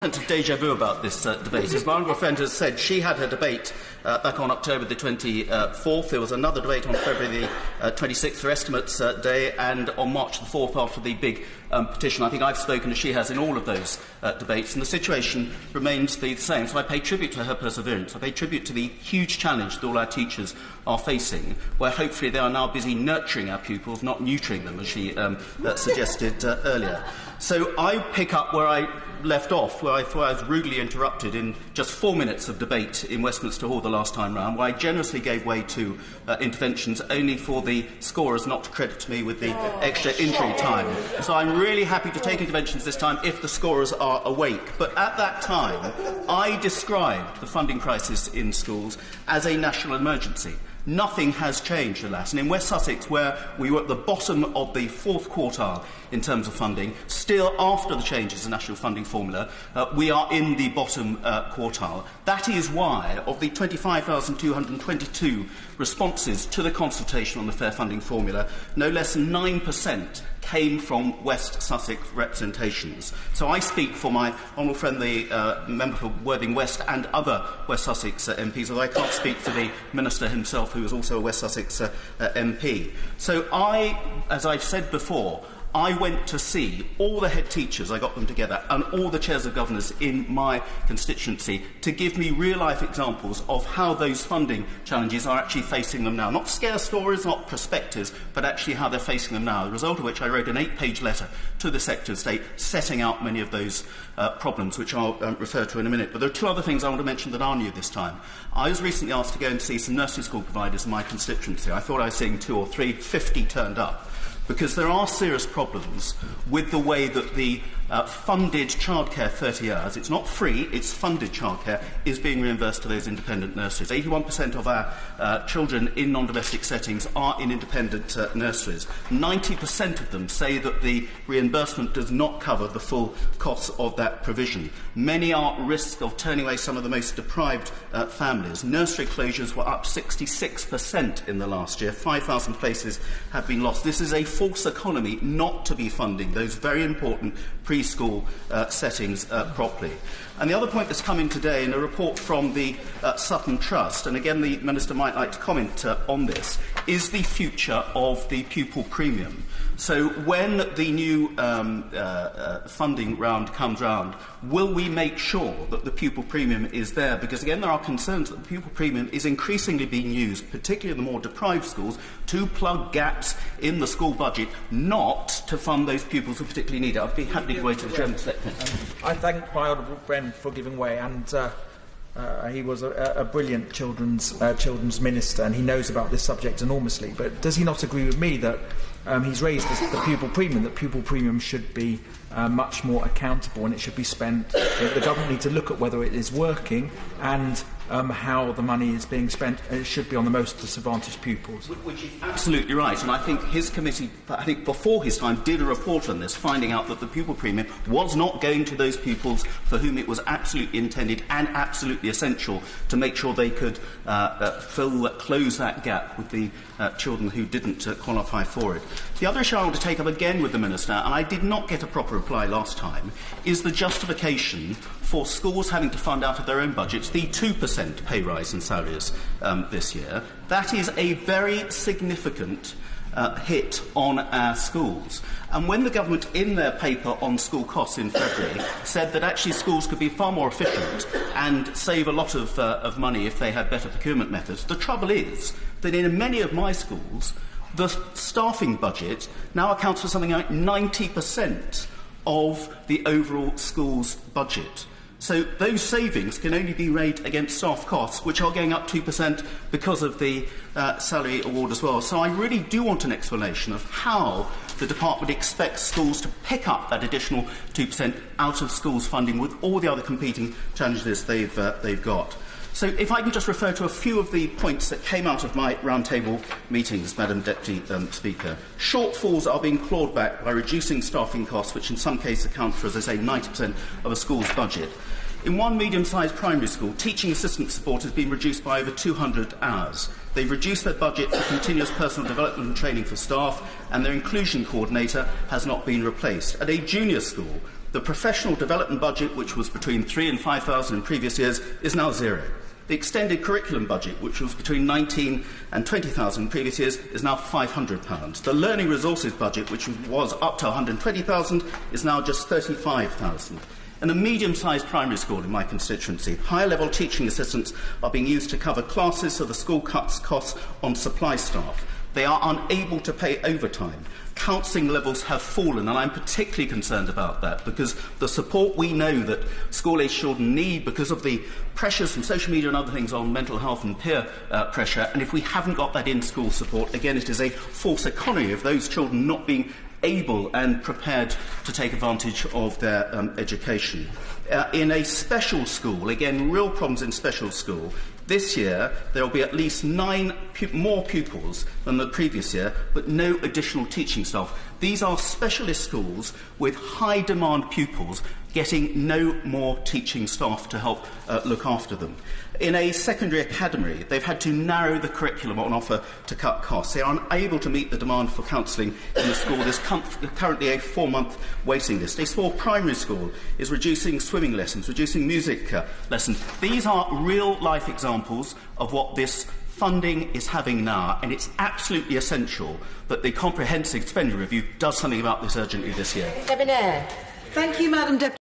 Of deja vu about this debate. As my honourable friend has said, she had her debate back on October the 24th. There was another debate on February the 26th for Estimates Day, and on March the 4th after the big petition. I think I've spoken as she has in all of those debates, and the situation remains the same. So I pay tribute to her perseverance. I pay tribute to the huge challenge that all our teachers are facing, where hopefully they are now busy nurturing our pupils, not neutering them, as she suggested earlier. So I pick up where I left off, where I thought I was rudely interrupted in just 4 minutes of debate in Westminster Hall the last time round, where I generously gave way to interventions only for the scorers not to credit me with the extra injury time. So I'm really happy to take interventions this time if the scorers are awake. But at that time, I described the funding crisis in schools as a national emergency. Nothing has changed, alas. And in West Sussex, where we were at the bottom of the fourth quartile in terms of funding, still after the changes in the national funding formula, we are in the bottom quartile. That is why, of the 25,222 responses to the consultation on the fair funding formula, no less than 9% came from West Sussex representations. So I speak for my honourable friend, the member for Worthing West, and other West Sussex MPs, although I can't speak for the Minister himself, who is also a West Sussex MP. So as I've said before, I went to see all the head teachers, I got them together, and all the chairs of governors in my constituency to give me real-life examples of how those funding challenges are actually facing them now. Not scare stories, not perspectives, but actually how they're facing them now. The result of which I wrote an 8-page letter to the Secretary of State setting out many of those problems, which I'll refer to in a minute. But there are two other things I want to mention that are new this time. I was recently asked to go and see some nursery school providers in my constituency. I thought I was seeing 2 or 3, 50 turned up. Because there are serious problems with the way that the funded childcare 30 hours, it's not free, it's funded childcare, is being reimbursed to those independent nurseries. 81% of our children in non-domestic settings are in independent nurseries. 90% of them say that the reimbursement does not cover the full costs of that provision. Many are at risk of turning away some of the most deprived families. Nursery closures were up 66% in the last year. 5,000 places have been lost. This is a false economy not to be funding those very important preschool settings properly. And the other point that's come in today in a report from the Sutton Trust, and again the Minister might like to comment on this, is the future of the pupil premium. So when the new funding round comes round, will we make sure that the pupil premium is there? Because again there are concerns that the pupil premium is increasingly being used, particularly in the more deprived schools, to plug gaps in the school budget, not to fund those pupils who particularly need it. I'd be happy to give way to the Chairman. I thank my honourable friend for giving way, and he was a brilliant children's minister, and he knows about this subject enormously. But does he not agree with me that he's raised the pupil premium, that pupil premium should be much more accountable, and it should be spent, the government need to look at whether it is working and how the money is being spent, and it should be on the most disadvantaged pupils. Which is absolutely right, and I think his committee, before his time, did a report on this, finding out that the pupil premium was not going to those pupils for whom it was absolutely intended and absolutely essential to make sure they could close that gap with the children who didn't qualify for it. The other issue I want to take up again with the Minister, and I did not get a proper reply last time, is the justification for schools having to fund out of their own budgets the 2% pay rise in salaries this year. That is a very significant hit on our schools. And when the government, in their paper on school costs in February, said that actually schools could be far more efficient and save a lot of money if they had better procurement methods, the trouble is that in many of my schools, the staffing budget now accounts for something like 90% of the overall school's budget. So those savings can only be made against staff costs, which are going up 2% because of the salary award as well. So I really do want an explanation of how the Department expects schools to pick up that additional 2% out of schools' funding with all the other competing challenges they've got. So if I can just refer to a few of the points that came out of my roundtable meetings, Madam Deputy Speaker. Shortfalls are being clawed back by reducing staffing costs, which in some cases account for, as I say, 90% of a school's budget. In one medium-sized primary school, teaching assistant support has been reduced by over 200 hours. They've reduced their budget for continuous personal development and training for staff, and their inclusion coordinator has not been replaced. At a junior school, The professional development budget, which was between 3,000 and 5,000 in previous years, is now zero. The extended curriculum budget, which was between 19,000 and 20,000 in previous years, is now £500. The learning resources budget, which was up to 120,000, is now just 35,000. In a medium-sized primary school in my constituency, higher-level teaching assistants are being used to cover classes, so the school cuts costs on supply staff. They are unable to pay overtime. Counselling levels have fallen, and I'm particularly concerned about that, because the support we know that school-aged children need because of the pressures from social media and other things on mental health and peer pressure, and if we haven't got that in-school support, again, it is a false economy of those children not being able and prepared to take advantage of their education. In a special school, again, real problems in special school. This year, there will be at least 9 more pupils than the previous year, but no additional teaching staff. These are specialist schools with high-demand pupils getting no more teaching staff to help look after them. In a secondary academy, they've had to narrow the curriculum on offer to cut costs. They are unable to meet the demand for counselling in the school. There's currently a 4-month waiting list. A small primary school is reducing swimming lessons, reducing music lessons. These are real-life examples of what this funding is having now, and it's absolutely essential that the Comprehensive Expenditure Review does something about this urgently this year. Thank you, Madam Deputy.